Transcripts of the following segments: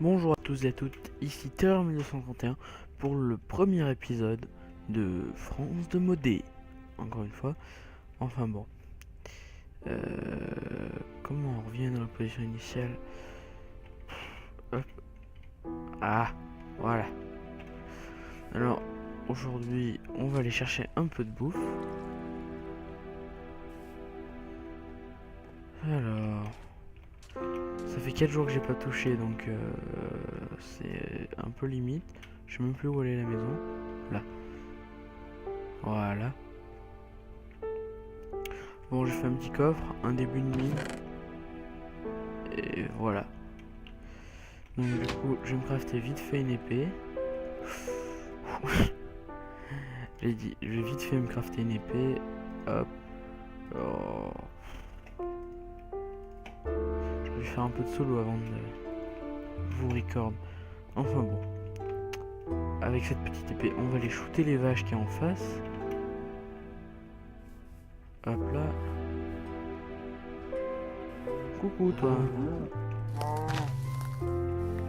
Bonjour à tous et à toutes, ici Terreur 1931 pour le premier épisode de France de Modé. Encore une fois, enfin bon. Euh, Comment on revient dans la position initiale? Hop. Ah, voilà. Alors, aujourd'hui, on va aller chercher un peu de bouffe. Alors, ça fait 4 jours que j'ai pas touché, donc c'est un peu limite. Je sais même plus où aller à la maison. Là. Voilà. Bon, j'ai fait un petit coffre, un début de mine. Et voilà. Donc du coup, je vais me crafter vite fait une épée. J'ai dit, je vais vite fait me crafter une épée. Hop. Oh. Je vais faire un peu de solo avant de vous record. Enfin bon. Avec cette petite épée, on va aller shooter les vaches qui est en face. Hop là. Coucou toi.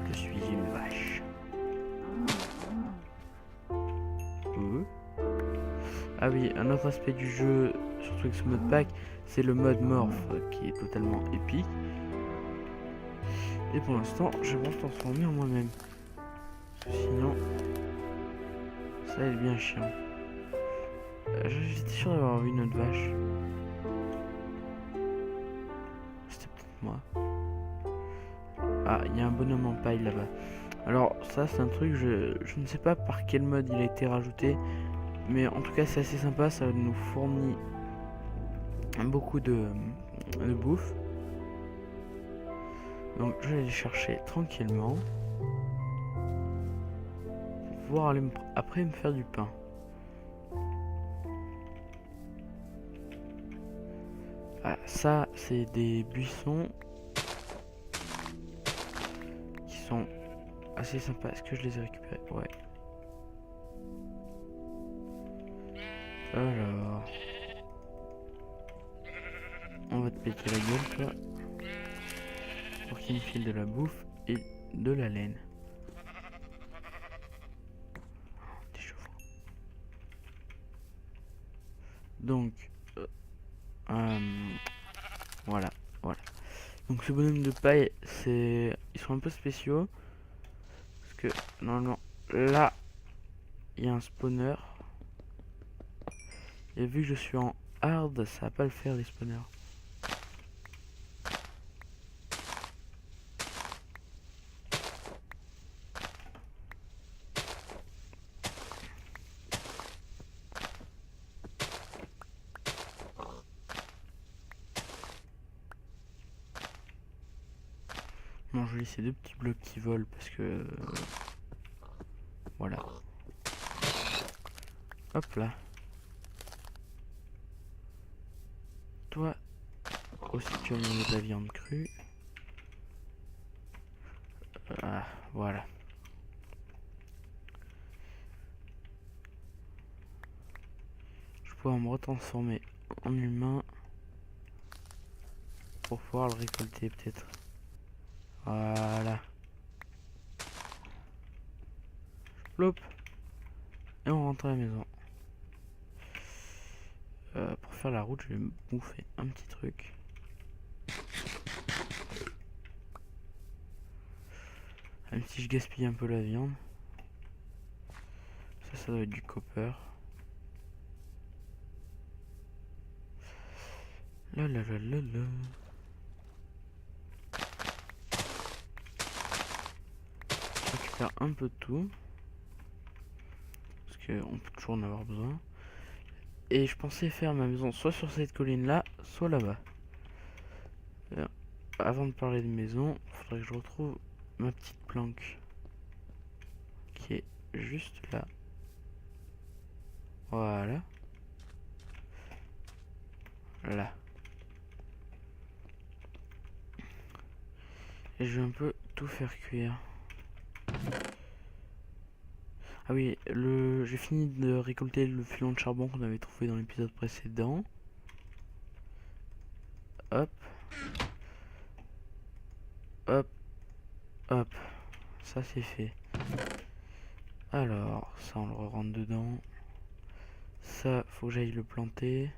Je suis une vache. Ah oui, un autre aspect du jeu, surtout avec ce mode pack, c'est le mode morph qui est totalement épique. Et pour l'instant, je vais me transformer en moi-même. Parce que sinon, ça va être bien chiant. J'étais sûr d'avoir vu une autre vache. C'était peut-être moi. Ah, il y a un bonhomme en paille là-bas. Alors ça c'est un truc, je ne sais pas par quel mode il a été rajouté. Mais en tout cas c'est assez sympa, ça nous fournit beaucoup de bouffe. Donc je vais aller chercher tranquillement. Pour pouvoir aller après me faire du pain. Ah, ça c'est des buissons qui sont assez sympas. Est-ce que je les ai récupérés? Ouais. Alors, on va te péter la gueule toi. Pour qu'il me file de la bouffe et de la laine. Des chevaux. Donc, voilà, voilà. Donc ce bonhomme de paille, ils sont un peu spéciaux. Parce que, normalement, là, il y a un spawner. Et vu que je suis en hard, ça va pas le faire les spawners. Bon, je vais laisser deux petits blocs qui volent parce que... voilà. Hop là. Toi aussi tu vas manger de la viande crue. Ah, voilà. Je vais pouvoir me retransformer en humain. Pour pouvoir le récolter peut-être. Voilà. Plop. Et on rentre à la maison. Pour faire la route, je vais me bouffer un petit truc. Même si je gaspille un peu la viande. Ça doit être du copper. La la la la la. Je récupère un peu de tout. Parce qu'on peut toujours en avoir besoin. Et je pensais faire ma maison soit sur cette colline là, soit là-bas. Avant de parler de maison, il faudrait que je retrouve ma petite planque. Qui est juste là. Voilà. Là. Et je vais un peu tout faire cuire. Ah oui, j'ai fini de récolter le filon de charbon qu'on avait trouvé dans l'épisode précédent. Hop. Hop. Hop. ça c'est fait. Alors, ça on le rentre dedans. Ça, faut que j'aille le planter.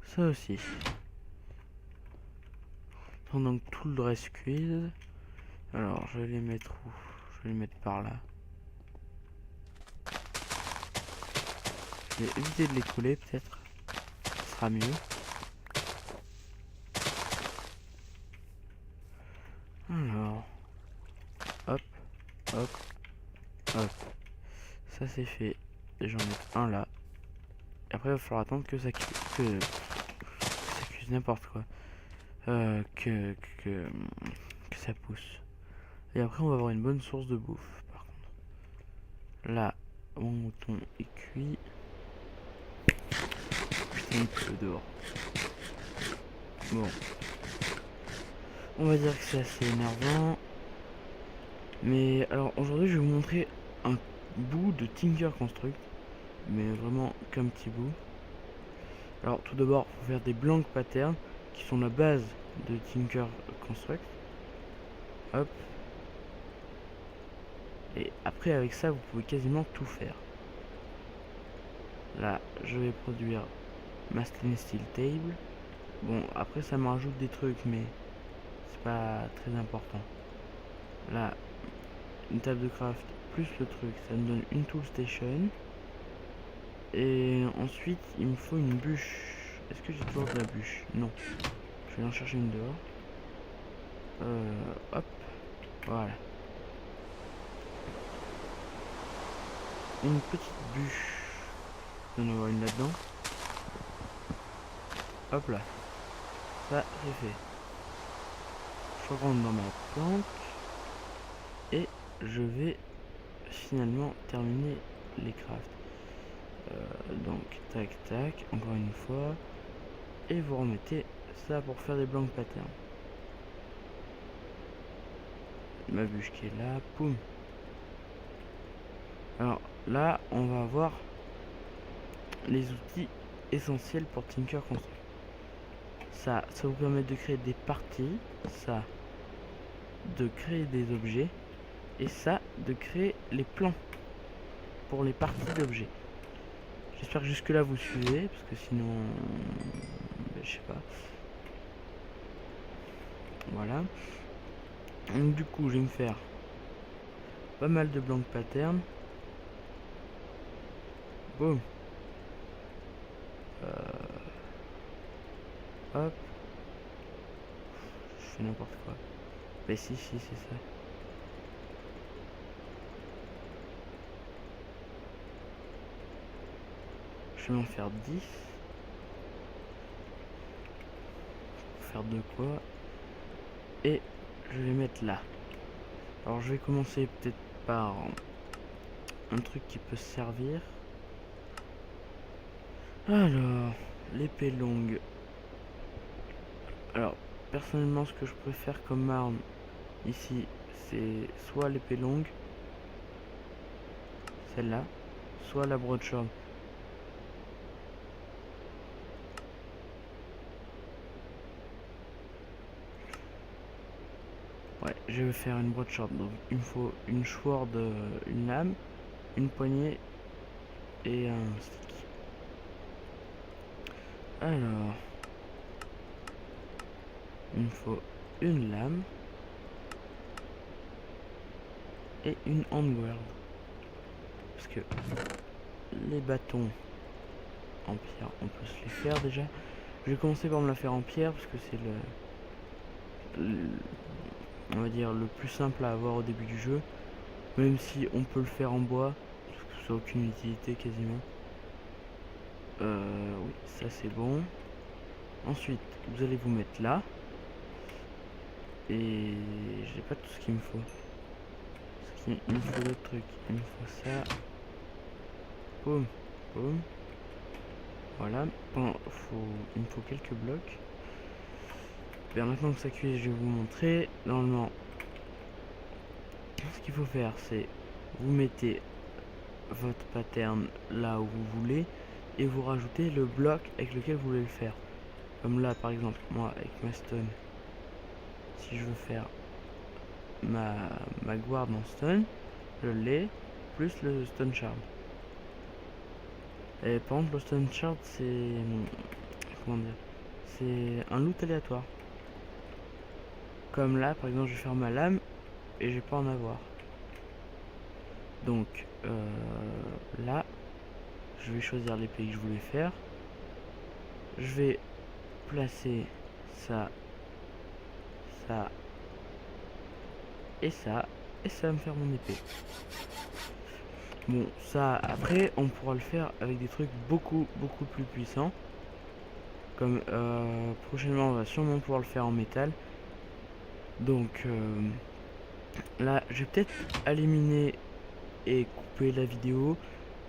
Ça aussi. Donc tout le reste squeeze. Alors, je vais les mettre où? Je vais les mettre par là. Je vais éviter de les couler peut-être. Ce sera mieux. Alors, hop, hop, hop. Ça c'est fait. Et j'en mets un là. Et après il va falloir attendre que ça cuise, n'importe quoi. Que ça pousse. Et après on va avoir une bonne source de bouffe par contre. Là, mon mouton est cuit. Putain il pleut dehors. Bon. On va dire que c'est assez énervant. Mais alors aujourd'hui je vais vous montrer un bout de Tinker Construct. Mais vraiment qu'un petit bout. Alors tout d'abord il faut faire des blank patterns qui sont la base de Tinker Construct. Hop. Et après avec ça vous pouvez quasiment tout faire. Là je vais produire ma stainless steel table. Bon après ça me rajoute des trucs mais c'est pas très important. Là une table de craft plus le truc ça me donne une tool station. Et ensuite il me faut une bûche. Est-ce que j'ai toujours de la bûche? Non. Je vais en chercher une dehors. Hop. Voilà. Une petite bûche. Il y en avoir une là-dedans. Hop là. Ça c'est fait. Je rentre dans ma planque. Et je vais finalement terminer les crafts. Donc tac tac. Encore une fois. Et vous remettez ça pour faire des blank patterns. Ma bûche qui est là. Poum. Alors là on va avoir les outils essentiels pour Tinker Construct. Ça vous permet de créer des parties, ça de créer des objets et ça de créer les plans pour les parties d'objets. J'espère que jusque là vous suivez parce que sinon je sais pas. Voilà. Donc du coup je vais me faire pas mal de blank patterns. Boum. Hop. Je fais n'importe quoi. Mais si c'est ça. Je vais en faire 10. Pour faire de quoi. Et je vais mettre là. Alors je vais commencer peut-être par un truc qui peut servir. Alors, l'épée longue. Alors, personnellement, ce que je préfère comme arme ici, c'est soit l'épée longue, celle-là, soit la broadsword. Ouais, je vais faire une broadsword. Donc, il me faut une sword, une lame, une poignée et un stick. Alors, il me faut une lame et une handguard. Parce que les bâtons en pierre, on peut se les faire déjà. Je vais commencer par me la faire en pierre parce que c'est on va dire le plus simple à avoir au début du jeu. Même si on peut le faire en bois, parce que ça n'a aucune utilité quasiment. Oui, ça c'est bon. Ensuite, vous allez vous mettre là. Et j'ai pas tout ce qu'il me faut. Il me faut d'autres trucs. Il me faut ça. Boum, boum. Voilà. Bon, il me faut quelques blocs. Bien, maintenant que ça cuit, je vais vous montrer. Normalement, ce qu'il faut faire, c'est vous mettez votre pattern là où vous voulez et vous rajoutez le bloc avec lequel vous voulez le faire. Comme là, par exemple, moi avec ma stone, si je veux faire ma guard en stun, je l'ai, plus le stun shard. Et par contre, le stun shard, c'est... Comment dire? C'est un loot aléatoire. Comme là, par exemple, je vais faire ma lame et je vais pas en avoir. Donc, là, je vais choisir l'épée que je voulais faire. Je vais placer ça, ça et ça. Et ça va me faire mon épée. Bon, ça, après, on pourra le faire avec des trucs beaucoup plus puissants. Comme prochainement, on va sûrement pouvoir le faire en métal. Donc, là, je vais peut-être éliminer et couper la vidéo.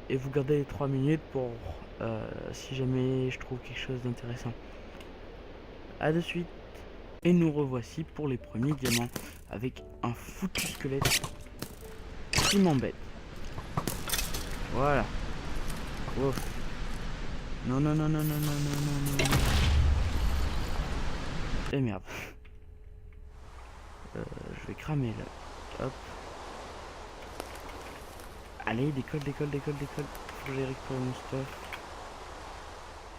Et vous gardez les 3 minutes pour si jamais je trouve quelque chose d'intéressant. A de suite. Et nous revoici pour les premiers diamants. Avec un foutu squelette qui m'embête. Voilà. Ouf. Non, non, non, non, non, non, non, non, non. Et merde. Je vais cramer là. Hop. Allez, décolle, décolle, décolle, décolle. Faut que j'aille récupérer mon stuff.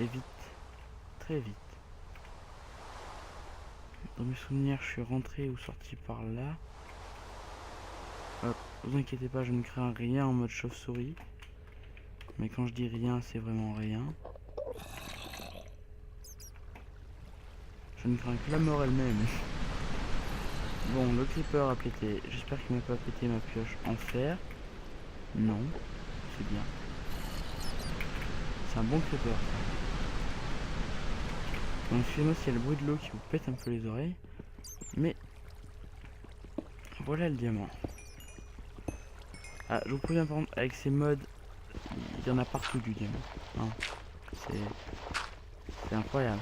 Et vite. Très vite. Dans mes souvenirs, je suis rentré ou sorti par là. Hop. Vous inquiétez pas, je ne crains rien en mode chauve-souris. Mais quand je dis rien, c'est vraiment rien. Je ne crains que la mort elle-même. Bon, le creeper a pété. J'espère qu'il m'a pas pété ma pioche en fer. Non, c'est bien. C'est un bon creeper. Donc excusez-moi s'il y a le bruit de l'eau qui vous pète un peu les oreilles. Mais voilà le diamant. Ah, je vous préviens par contre, avec ces mods, il y en a partout du diamant. Hein. C'est incroyable.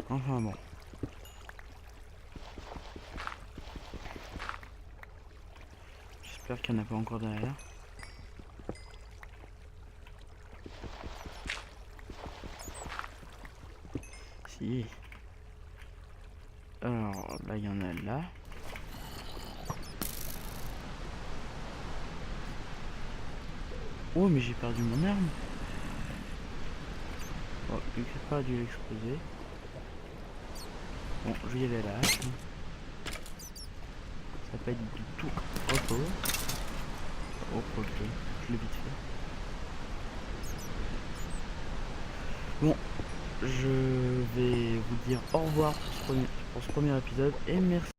Enfin bon. J'espère qu'il n'y en a pas encore derrière. Si. Alors là, il y en a là. Oh, mais j'ai perdu mon arme. Oh, le creeper a dû l'exploser. Bon, je vais y aller là. Ça va pas être du tout repos. Oh, ok, je l'ai vite fait. Bon, je vais vous dire au revoir pour ce premier épisode et merci.